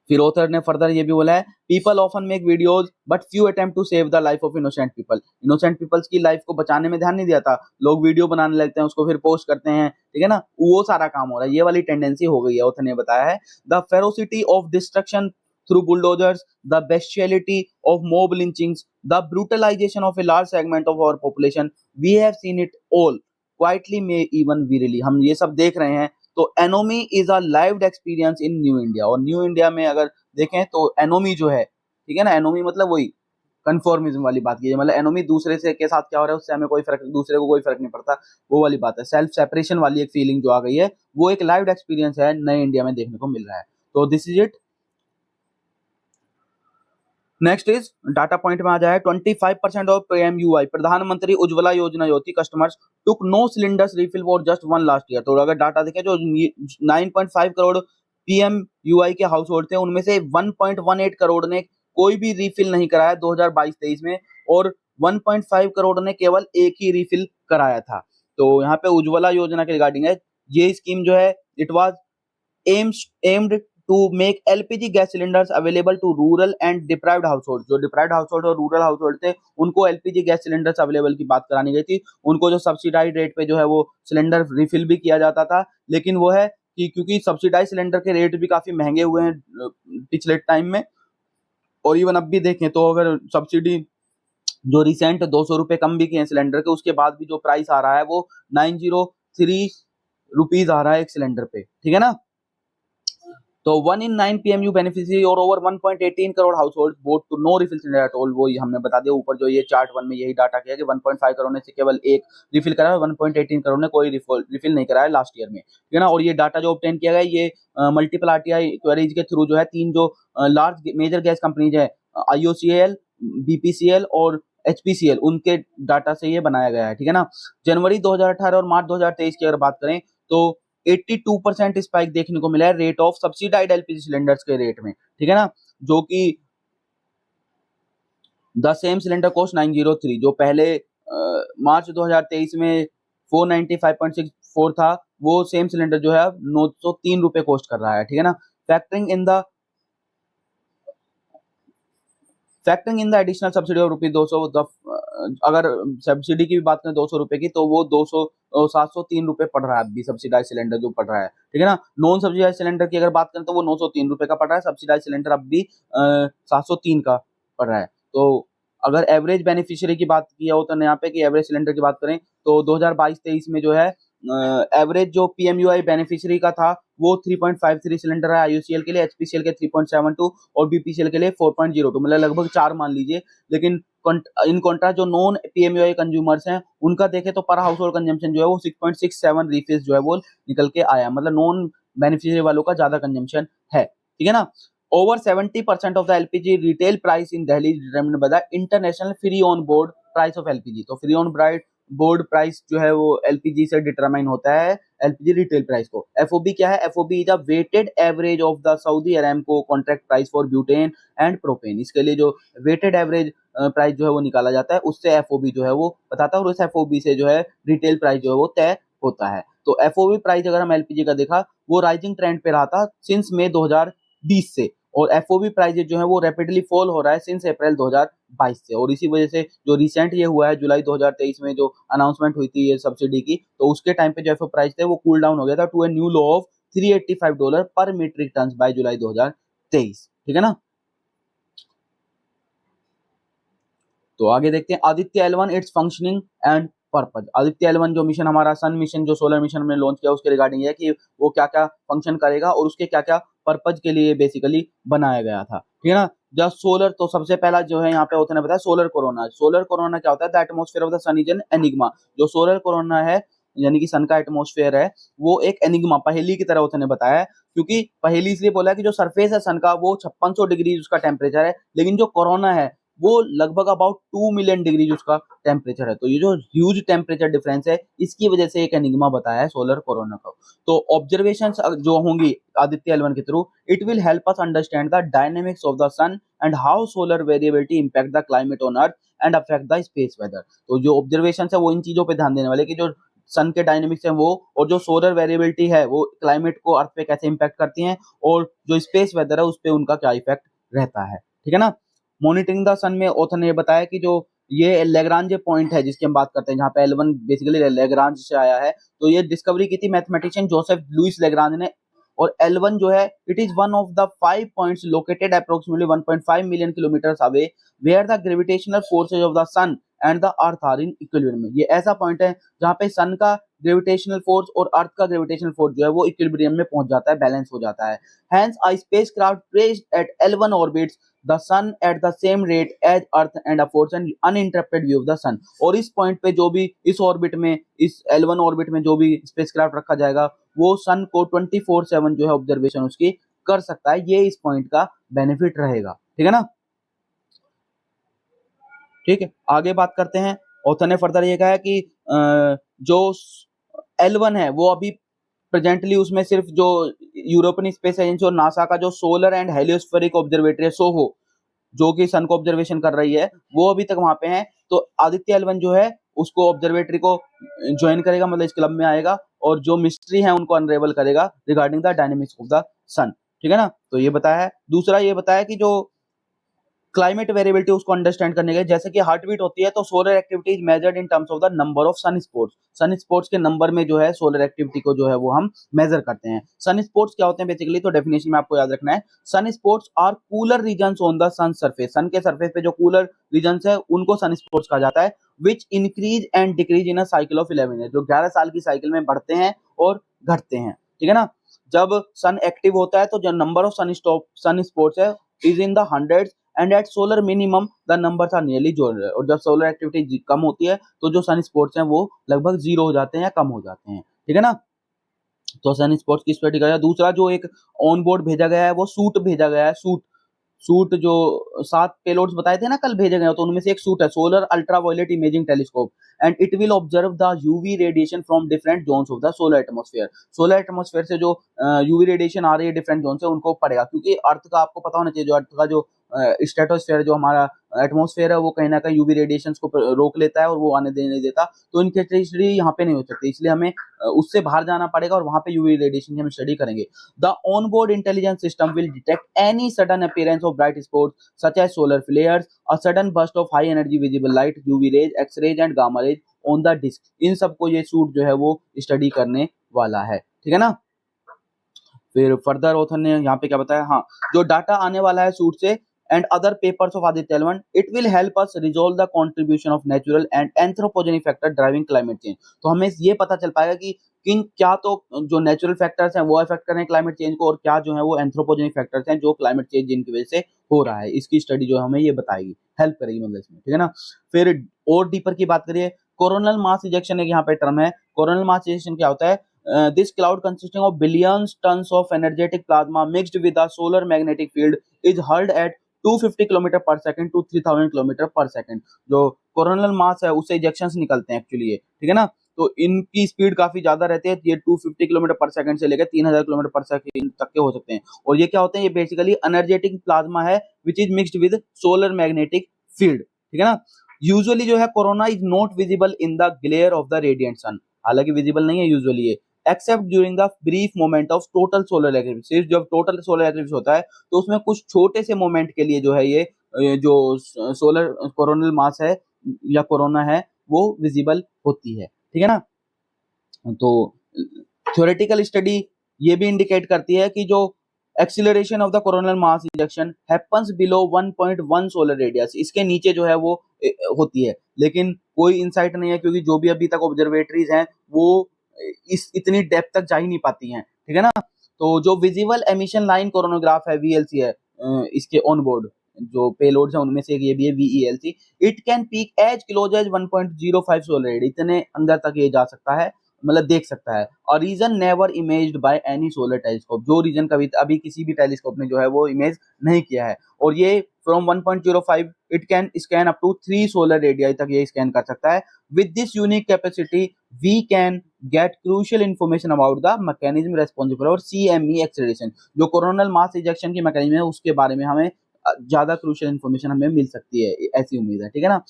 फिर ऑथर ने फर्दर ये भी बोला है people often make videos but few attempt to save the life of innocent people. Innocent peoples की लाइफ को बचाने में ध्यान नहीं दिया था, लोग वीडियो बनाने लगते हैं उसको फिर पोस्ट करते हैं, ठीक है ना, वो सारा काम हो रहा है, ये वाली टेंडेंसी हो गई है। ऑथर ने बताया है the ferocity of destruction through bulldozers, the bestiality of mob lynchings, the brutalization of a large segment of our population. We have seen it all, quietly may even wearily. हम ये सब देख रहे हैं. तो anomie is a lived experience in new India. और new India में अगर देखें तो एनोमी जो है, ठीक है ना, एनोमी मतलब वही कन्फॉर्मिज्म वाली बात की है, मतलब एनोमी दूसरे से के साथ क्या हो रहा है उससे हमें कोई फर्क, दूसरे को कोई फर्क नहीं पड़ता, वो वाली बात है. सेल्फ सेपरेशन वाली एक फीलिंग जो आ गई है, वो एक लाइव एक्सपीरियंस है, नए इंडिया में देखने को मिल रहा है. तो this is it. Next is data point में आ जाए 25% ऑफ PMUY प्रधानमंत्री उज्ज्वला योजना जो थी customers took no cylinders refill for just one last year. तो अगर डाटा देखें जो 9.5 करोड़ PMUY के हाउस होल्ड थे, उनमें से 1.18 करोड़ ने कोई भी रिफिल नहीं कराया 2022-23 में, और 1.5 करोड़ ने केवल एक ही रिफिल कराया था. तो यहाँ पे उज्ज्वला योजना के रिगार्डिंग है. ये स्कीम जो है it was aimed to make LPG gas cylinders available to rural and deprived household. जो डिप्राइव्ड हाउसहोल्ड और रूरल हाउसहोल्ड थे उनको LPG गैस सिलेंडर्स अवेलेबल की बात करानी गई थी. उनको जो सब्सिडाइज रेट पे जो है वो सिलेंडर रिफिल भी किया जाता था, लेकिन वो है कि क्योंकि सब्सिडाइज सिलेंडर के रेट भी काफी महंगे हुए हैं पिछले टाइम में, और इवन अब भी देखें तो अगर सब्सिडी जो रिसेंट 200 रुपए कम भी किए हैं सिलेंडर के, उसके बाद भी जो प्राइस आ रहा है वो 903 रुपीज आ रहा है एक सिलेंडर पे, ठीक है ना. तो 1 in 9 PMU बेनिफिशियरी और over 1.18 crore household vote to no refill cylinder at all. वो हमने बता दिया ऊपर जो ये चार्ट 1 में यही डाटा किया कि 1.5 करोड़ ने से केवल एक रिफिल कराया, 1.18 करोड़ ने कोई रिफिल नहीं कराया लास्ट ईयर में, ठीक है ना. और ये डाटा जो ऑब्टेन किया गया ये मल्टीपल RTI क्वेरीज के थ्रू जो है तीन जो लार्ज मेजर गैस कंपनीज है IOCL, BPCL और HPCL, उनके डाटा से ये बनाया गया है, ठीक है ना. जनवरी 2018 और मार्च 2023 की अगर बात करें तो 82% स्पाइक देखने को मिला है रेट ऑफ सब्सिडाइड LPG सिलेंडर्स के रेट में, ठीक है ना. जो कि द सेम सिलेंडर कॉस्ट 903 जो पहले मार्च 2023 में 495.64 था, वो सेम सिलेंडर जो है अब 903 रुपए कॉस्ट कर रहा है, ठीक है ना. Factoring in the additional subsidy of ₹200, अगर सब्सिडी की भी बात करें 200 रुपए की, तो वो 703 रुपए पड़ रहा है अभी सब्सिडाइज सिलेंडर जो पड़ रहा है, ठीक है ना. नॉन सब्सिडाइज सिलेंडर की अगर बात करें तो वो 903 रुपए का पड़ रहा है, सब्सिडाइज सिलेंडर अब भी 703 का पड़ रहा है. तो अगर एवरेज बेनिफिशियरी की बात किया हो तो यहाँ पे कि एवरेज सिलेंडर की बात करें तो 2022-23 में जो है एवरेज जो PMUY बेनिफिशियरी का था वो 3.53 सिलेंडर है IOCL के लिए, HPCL के 3.72 और BPCL के लिए 4.02, मतलब लगभग 4 मान लीजिए. लेकिन इन कॉन्ट्रास्ट जो नॉन PMUY कंज्यूमर्स हैं उनका देखें तो पर हाउस होल्ड कंजम्पशन जो है वो 6.67 रिफिल्स जो है वो निकल के आया, मतलब नॉन बेनिफिशियरी वालों का ज्यादा कंजम्पशन है, ठीक है ना. Over 70% of the LPG retail price in Delhi is determined by the international free on board price of LPG. तो free on बोर्ड प्राइस जो है वो LPG से डिटरमाइन होता है LPG रिटेल प्राइस को. FOB क्या है? FOB is a weighted average of the Saudi Aramco contract price for butane and propane. इसके लिए जो वेटेड एवरेज प्राइस जो है वो निकाला जाता है, उससे FOB जो है वो बताता है, और उस FOB से जो है रिटेल प्राइस जो है वो तय होता है. तो FOB प्राइस अगर हम LPG का देखा वो राइजिंग ट्रेंड पे रहा था सिंस मई 2020 से, और FOB प्राइस जो है वो रैपिडली फॉल हो रहा है सिंस अप्रैल 2022 से. और इसी वजह से जो रिसेंट ये हुआ है जुलाई 2023 में जो अनाउंसमेंट हुई थी ये सब्सिडी की, तो उसके टाइम पे जो FOB प्राइस थे वो कूल डाउन हो गया था to a new low of $385 पर मीट्रिक टन बाय जुलाई 2023, ठीक है ना. तो आगे देखते हैं Aditya L1 it's functioning and purpose. Aditya L1 जो मिशन हमारा सन मिशन जो सोलर मिशन में लॉन्च किया उसके रिगार्डिंग है कि वो क्या क्या फंक्शन करेगा और उसके क्या क्या पर्पज के लिए बेसिकली बनाया गया था, ठीक है ना. जब सोलर, तो सबसे पहला जो है यहाँ पे होता है बताया सोलर कोरोना. सोलर कोरोना क्या होता है? The atmosphere of the sun is an enigma. जो सोलर कोरोना है यानी कि सन का एटमॉस्फेयर है वो एक एनिग्मा पहेली की तरह होता ने बताया है, क्योंकि पहेली इसलिए बोला है कि जो सरफेस है सन का वो 5600 डिग्री उसका टेम्परेचर है, लेकिन जो कोरोना है वो लगभग अबाउट 2 मिलियन डिग्री उसका टेम्परेचर है. तो ये जो ह्यूज टेम्परेचर डिफरेंस है इसकी वजह से एक एनिग्मा बताया है सोलर कोरोना को. तो ऑब्जर्वेशंस जो होंगी आदित्य L1 के थ्रू, it will help us understand the dynamics of the sun and how solar variability impact the climate on earth and affect the space weather. तो जो ऑब्जर्वेशन है वो इन चीजों पे ध्यान देने वाले कि जो सन के डायनेमिक्स हैं वो, और जो सोलर वेरिएबिलिटी है वो क्लाइमेट को अर्थ पे कैसे इंपैक्ट करती हैं, और जो स्पेस वेदर है उस पे उनका क्या इफेक्ट रहता है, ठीक है ना. मॉनिटरिंग द सन में ऑथर ने बताया कि जो ये लेग्रांज पॉइंट है जिसकी हम बात करते हैं, जहाँ पे L1 बेसिकली लेग्रांज से आया है, तो ये डिस्कवरी की थी मैथमेटिशियन जोसेफ लुइस लेग्रांज ने और L1 जो है it is one of the 5 points located approximately 1.5 million kilometres away where the gravitational forces of the sun and the earth are in equilibrium. ये ऐसा पॉइंट है जहां पे सन का ग्रेविटेशनल फोर्स और अर्थ का ग्रेविटेशनल फोर्स जो है वो इक्विलिब्रियम में पहुंच जाता है, बैलेंस हो जाता है। Hence a spacecraft placed at L1 orbits the sun at the same rate as Earth and affords an uninterrupted view of the sun। और इस पॉइंट पे जो भी इस ऑर्बिट में, इस L1 ऑर्बिट में जो भी स्पेसक्राफ्ट रखा जाएगा वो सन को 24/7 जो है ऑब्जर्वेशन उसकी कर सकता है। ये इस पॉइंट का बेनिफिट रहेगा, ठीक है ना। ठीक है, आगे बात करते हैं। ऑथर ने फर्दर ये कहा है कि जो L1 है वो अभी प्रेजेंटली उसमें सिर्फ जो यूरोपियन स्पेस एजेंसी और नासा का जो सोलर एंड हेलियोस्फेरिक ऑब्जर्वेटरी है सोहो, जो कि सन को ऑब्जर्वेशन कर रही है, वो अभी तक वहां पे है। तो आदित्य L1 जो है उसको ऑब्जर्वेटरी को ज्वाइन करेगा, मतलब इस क्लब में आएगा और जो मिस्ट्री है उनको अनरेवल करेगा regarding the dynamics of the sun, ठीक है ना। तो ये बताया है। दूसरा ये बताया कि जो क्लाइमेट वेरिएबिलिटी उसको अंडरस्टैंड करने के, जैसे कि हार्ट बीट होती है तो solar activity is measured in terms of the number of sun spots. Sun spots के नंबर में जो है सोलर एक्टिविटी को जो है वो हम मेजर करते हैं। सन स्पॉट्स क्या होते हैं बेसिकली, तो डेफिनेशन में आपको याद रखना है। Sun spots are cooler regions on the sun surface. Sun के सरफेस पे जो कूलर रीजन्स है उनको सन स्पॉट्स कहा जाता है। Which increase and decrease in a cycle of 11 year, जो 11 साल की साइकिल में बढ़ते हैं और घटते हैं, ठीक है ना। जब सन एक्टिव होता है तो जो नंबर ऑफ सन स्पॉट्स है is in the hundreds and at solar minimum the numbers are nearly zero. और जब सोलर एक्टिविटी कम होती है तो जो सन स्पॉट्स हैं वो लगभग जीरो हो जाते हैं या कम हो जाते हैं, ठीक है ना। तो सन स्पॉट्स की स्टडी करें। दूसरा जो एक ऑन बोर्ड भेजा गया है वो सूट भेजा गया है। सूट जो 7 पेलोड्स बताए थे ना कल भेजे गए, तो उनमें से एक सूट है solar ultraviolet imaging telescope and it will observe the UV radiation from different zones of the solar atmosphere. Solar atmosphere से जो यूवी रेडिएशन आ रही है डिफरेंट जोन से उनको पड़ेगा, क्योंकि अर्थ का आपको पता होना चाहिए, जो अर्थ का जो स्ट्रेटोस्फेयर जो हमारा एटमॉस्फेयर है वो कहीं ना कहीं यूवी रेडिएशंस को रोक लेता है और वो आने नहीं देता। तो इनकी स्टडी यहाँ पे नहीं हो सकती, इसलिए हमें उससे बाहर जाना पड़ेगा और वहां पे यूवी रेडिएशन की हम स्टडी करेंगे। The onboard intelligence system will detect any sudden appearance of bright spots such as solar flares, a sudden burst of high energy visible light, UV rays, X rays and gamma rays on the disc. इन सबको ये suit जो है वो study करने वाला है, ठीक है ना। फिर फर्दर ऑथर ने यहाँ पे क्या बताया, हाँ जो डाटा आने वाला है सूट से and other papers of Aditya L1 it will help us resolve the contribution of natural and anthropogenic factor driving climate change. तो हमें ये पता चल पाएगा कि किन क्या तो जो नेचुरल फैक्टर्स हैं वो अफेक्ट कर रहे हैं क्लाइमेट चेंज को, और क्या जो है वो एंथ्रोपोजेनिक फैक्टर्स हैं जो क्लाइमेट चेंज जिनकी वजह से हो रहा है। इसकी स्टडी जो हमें ये बताएगी, हेल्प करेगी मतलब इसमें, ठीक है ना। फिर और डीपर की बात करिए, कोरोनल मास इजेक्शन एक यहाँ पे टर्म है। कोरोनल मास इजेक्शन क्या होता है, this cloud consisting of billions tons of energetic plasma mixed with a solar magnetic field is hurled at 250 km per second to 3000 km per second। जो coronal मास है उससे इजेक्शंस निकलते हैं एक्चुअली ये, ठीक है ना। तो इनकी स्पीड काफी ज्यादा रहती है, ये 250 किलोमीटर पर सेकंड से लेकर 3000 किलोमीटर पर सेकंड तक के हो सकते हैं। और ये क्या होते हैं, ये बेसिकली एनर्जेटिक प्लाज्मा है which is mixed with solar magnetic field, ठीक है ना। यूजुअली जो है corona is not visible in the glare of the radiant sun, हालांकि विजिबल नहीं है यूजुअली ये, except during the brief moment of total solar eclipse. जब टोटल सोलर एक्लिप्स होता है तो उसमें कुछ छोटे से मोमेंट के लिए जो है ये जो सोलर कोरोनल मास है या कोरोना है वो विजिबल होती है, ठीक है ना। तो थ्योरेटिकल स्टडी ये भी इंडिकेट करती है कि जो acceleration of the coronal mass ejection happens below 1.1 solar radius, इसके नीचे जो है वो होती है, लेकिन कोई इंसाइट नहीं है क्योंकि जो भी अभी तक ऑब्जर्वेटरीज हैं वो इस इतनी डेप्थ तक जा ही नहीं पाती हैं, ठीक है ना। तो जो विजिबल एमिशन लाइन कोरोनोग्राफ है VLC है, इसके ऑन बोर्ड जो पेलोड्स हैं उनमें से एक ये भी है VELC, it can peek as close as 1.05 solar radius, इतने अंदर तक ये जा सकता है, मतलब देख सकता है। और region never imaged by any solar telescope, जो रीजन कभी अभी किसी भी टेलीस्कोप ने जो है वो इमेज नहीं किया है। और ये from 1.05 it can scan up to 3 solar radii तक ये स्कैन कर सकता है। With this unique capacity we can get crucial information about the mechanism responsible और CME एक्सेलरेशन, जो कोरोनल मास इजेक्शन की मैकेनिज्म है उसके बारे में हमें ज्यादा क्रूशियल इन्फॉर्मेशन हमें मिल सकती है, ऐसी उम्मीद है, ठीक है ना।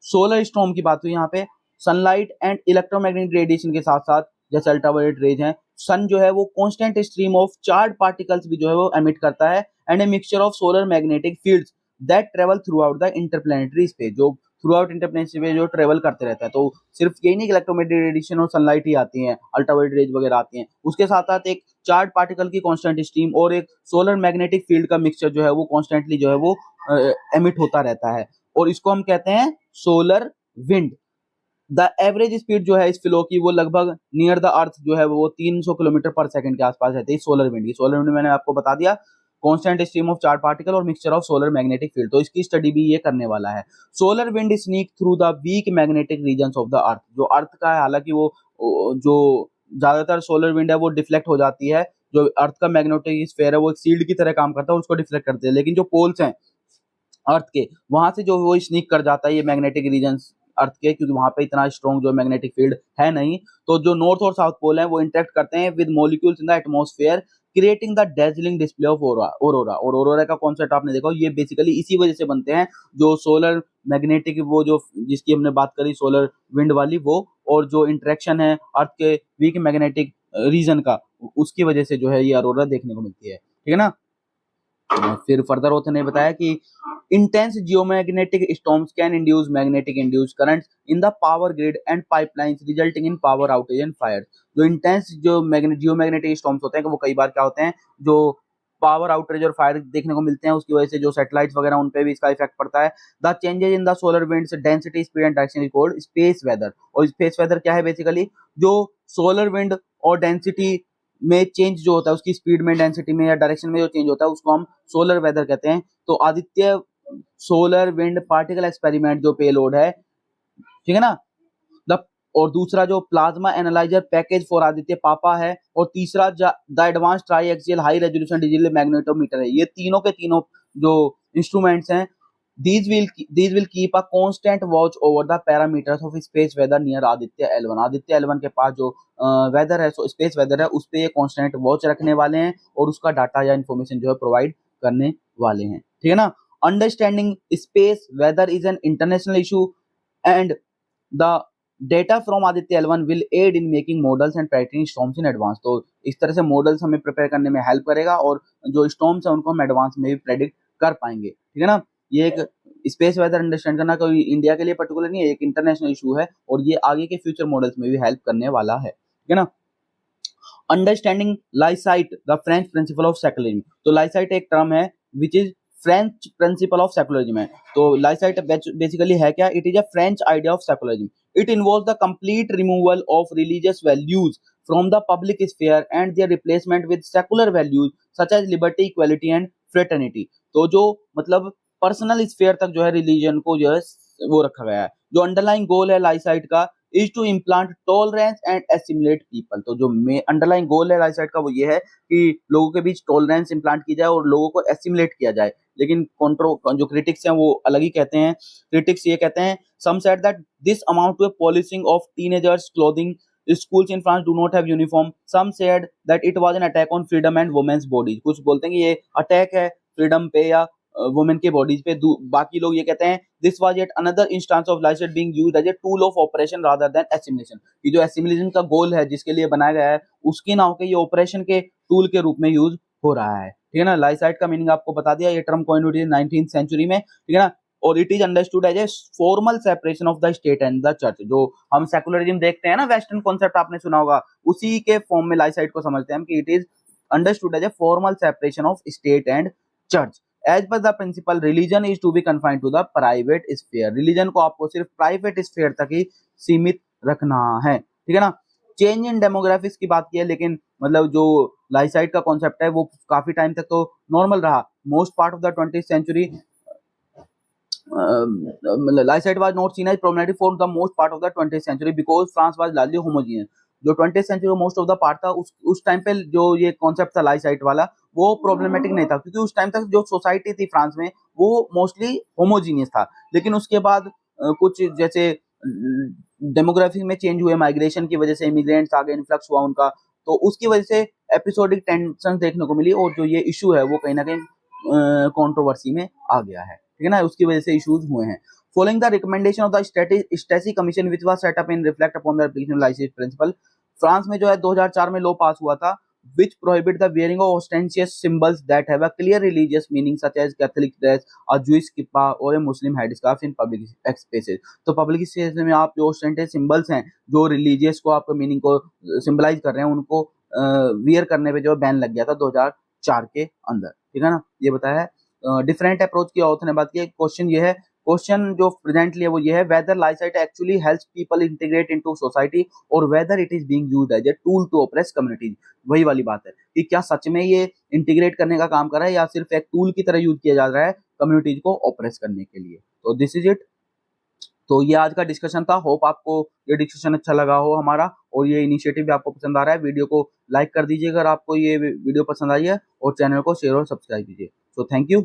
सोलर स्टॉर्म की बात हुई यहाँ पे, सनलाइट एंड इलेक्ट्रोमैग्नेटिक रेडिएशन के साथ साथ जैसे अल्ट्रावायलेट रेज हैं, सन जो है वो constant stream of charge particles भी जो है वो एमिट करता है and a mixture of solar magnetic fields that travel through out the interplanetary space. जो थ्रू आउट इंटरप्लेनेटरी स्पेस जो ट्रेवल करते रहता है। तो सिर्फ यही नहीं कि इलेक्ट्रोमैग्नेटिक रेडिएशन और सनलाइट ही आती है, अल्ट्रावायलेट रेज वगैरह आती हैं, उसके साथ साथ एक चार्ज पार्टिकल की कांस्टेंट स्ट्रीम और एक सोलर मैग्नेटिक फील्ड का मिक्सचर जो है वो कॉन्स्टेंटली जो है वो एमिट होता रहता है, और इसको हम कहते हैं solar wind. The average speed जो है इस फ्लो की वो लगभग नियर द अर्थ जो है वो 300 किलोमीटर पर सेकंड के आसपास रहती है सोलर विंड की। सोलर विंड मैंने आपको बता दिया, constant stream of charge particle और mixture of solar magnetic field, तो इसकी स्टडी भी ये करने वाला है। Solar wind sneak through the weak magnetic regions of the earth, जो अर्थ का है, हालांकि वो जो ज्यादातर सोलर विंड है वो डिफ्लेक्ट हो जाती है, जो अर्थ का मैग्नेटिक स्फीयर है वो एक शील्ड की तरह काम करता है, उसको डिफ्लेक्ट करते हैं, लेकिन जो पोल्स हैं अर्थ के, वहां से जो वो स्नीक कर जाता है ये मैग्नेटिक रीजन्स अर्थ के, क्योंकि वहां पे इतना स्ट्रॉन्ग जो मैग्नेटिक फील्ड है नहीं। तो जो नॉर्थ और साउथ पोल है वो इंटरेक्ट करते हैं with molecules in the atmosphere, creating the dazzling display of aurora. और ऑरोरा का कॉन्सेप्ट आपने देखा, ये बेसिकली इसी वजह से बनते हैं, जो सोलर मैग्नेटिक वो जो जिसकी हमने बात करी सोलर विंड वाली वो, और जो इंटरेक्शन है अर्थ के वीक मैग्नेटिक रीजन का, उसकी वजह से जो है ये ऑरोरा देखने को मिलती है। ठीक है ना। फिर फर्दर ऑथर ने बताया कि intense geomagnetic storms can induce magnetic induced currents in the power grid and pipelines resulting in power outage and fires। जो intense जो geomagnetic storms होते हैं वो कई बार क्या होते हैं, जो पावर आउटेज और फायर देखने को मिलते हैं, उसकी वजह से जो सैटेलाइट्स वगैरह उन पे भी इसका इफेक्ट पड़ता है। The changes in the solar winds density speed and direction is called space weather. और स्पेस वेदर क्या है, बेसिकली जो सोलर विंड और डेंसिटी में चेंज जो होता है, उसकी स्पीड में, डेंसिटी में या डायरेक्शन में जो चेंज होता है उसको हम सोलर वेदर कहते हैं। तो Aditya solar wind particle experiment जो पेलोड है, ठीक है ना, द और दूसरा जो plasma analyser package for Aditya पापा है, और तीसरा the advance try axial high resolution digital magnetometer है। ये तीनों के तीनों जो इंस्ट्रूमेंट्स हैं, these will keep a constant watch over the parameters of space weather near Aditya L1। Aditya L1 के पास जो वेदर है, स्पेस वेदर है, उस पे ये कांस्टेंट वॉच रखने वाले हैं और उसका डाटा या इंफॉर्मेशन जो है प्रोवाइड करने वाले हैं। ठीक है ना। Understanding space weather is an international issue and the data from Aditya L1 will aid in making models and predicting storms in advance. तो इस तरह से मॉडल्स हमें प्रिपेयर करने में हेल्प करेगा और जो स्टॉर्म्स है उनको हम एडवांस में भी प्रेडिक्ट कर पाएंगे। ठीक है ना। ये एक स्पेस वेदर अंडरस्टैंड करना कोई इंडिया के लिए पर्टिकुलर नहीं है, एक इंटरनेशनल इशू है और ये आगे के फ्यूचर मॉडल्स में भी हेल्प करने वाला है। ठीक है ना। Understanding laicite the French principle of secularism. तो लाइसाइट एक टर्म है which is French principle of secularism है। तो लाइसाइट बेसिकली है क्या, it is a French idea of secularism. It involves the complete removal of religious values from the public sphere and their replacement with secular values such as liberty, equality and fraternity। तो जो मतलब personal sphere तक जो है religion को जो है वो रखा गया है। जो अंडरलाइंग गोल है लाइसाइट का is to implant tolerance and assimilate people. तो जो अंडरलाइंग गोल है लाइसाइट का वो ये है कि लोगों के बीच टॉलरेंस इम्प्लांट की जाए और लोगों को एसिमुलेट किया जाए। लेकिन जो क्रिटिक्स हैं वो अलग ही कहते हैं। क्रिटिक्स ये कहते हैं, some said that this amount to a policing of teenagers clothing, schools in France do not have uniform। some said that it was an attack on freedom and women's bodies। कुछ बोलते हैं कि ये attack है freedom पे या women के bodies पे। बाकी लोग ये कहते हैं this was yet another instance of laicite being used as a tool of oppression rather than assimilation. ये जो एसिमुलेशन का गोल है जिसके लिए बनाया गया है उसके ना होकर ये ऑपरेशन के टूल के रूप में यूज हो रहा है। ठीक है ना। लाइसाइट का मीनिंग आपको बता दिया, ये टर्म कॉइन हुई 19th सेंचुरी में। ठीक है ना। और it is understood as a formal separation of the state and the church. जो हम सेकुलरिज्म देखते हैं ना, वेस्टर्न कॉन्सेप्ट आपने सुना होगा, उसी के फॉर्म में लाइसाइट को समझते हैं हम कि it is understood as a formal separation of state and church. As per the principle religion is to be confined to the private sphere. Religion को आपको सिर्फ प्राइवेट स्फीयर तक ही सीमित रखना है। ठीक है ना। चेंज इन डेमोग्राफिक्स की बात की है, लेकिन मतलब जो लाइसाइट का कॉन्सेप्ट है वो काफी टाइम तक तो नॉर्मल रहा। Most part of the 20th century laicite was not seen as prominent for the most part of the 20th century because France was largely homogeneous। जो 20th century most of the part था उस time पे जो ये concept था लाइसाइट वाला वो problematic नहीं था, क्योंकि उस टाइम तक जो सोसाइटी थी फ्रांस में वो मोस्टली होमोजीनियस था। लेकिन उसके बाद कुछ जैसे डेमोग्राफी में चेंज हुए, माइग्रेशन की वजह से इमिग्रेंट्स आ गए, इन्फ्लक्स हुआ उनका, तो उसकी वजह से एपिसोडिक टेंशन देखने को मिली और जो ये इशू है वो कहीं ना कहीं कंट्रोवर्सी में आ गया है। ठीक है ना। उसकी वजह से इश्यूज हुए हैं। Following the recommendation of the Stasi commission which was set up in reflect upon the application licence principle. France में जो है 2004 में लॉ पास हुआ था, which prohibit the wearing of ostentatious symbols that have a clear religious meaning such as Catholic dress, a Jewish kippah or a Muslim headscarf in public spaces। तो public space में आप जो ostentatious symbols हैं जो religious को आपको meaning को symbolize कर रहे हैं उनको वियर करने पे जो बैन लग गया था 2004 के अंदर, ठीक है ना। ये बताया है। डिफरेंट अप्रोच की ऑथर ने बात की। क्वेश्चन ये है, क्वेश्चन जो प्रेजेंटली है वो ये है, whether laicite actually helps people integrate into society और whether it is being used as a tool to oppress communities. वही वाली बात है कि क्या सच में ये इंटीग्रेट करने का काम कर रहा है या सिर्फ एक टूल की तरह यूज किया जा रहा है कम्युनिटीज को ऑप्रेस करने के लिए। तो दिस इज इट। तो ये आज का डिस्कशन था। होप आपको ये डिस्कशन अच्छा लगा हो हमारा और ये इनिशिएटिव भी आपको पसंद आ रहा है। वीडियो को लाइक कर दीजिए अगर आपको ये वीडियो पसंद आई है और चैनल को शेयर और सब्सक्राइब कीजिए। So thank you.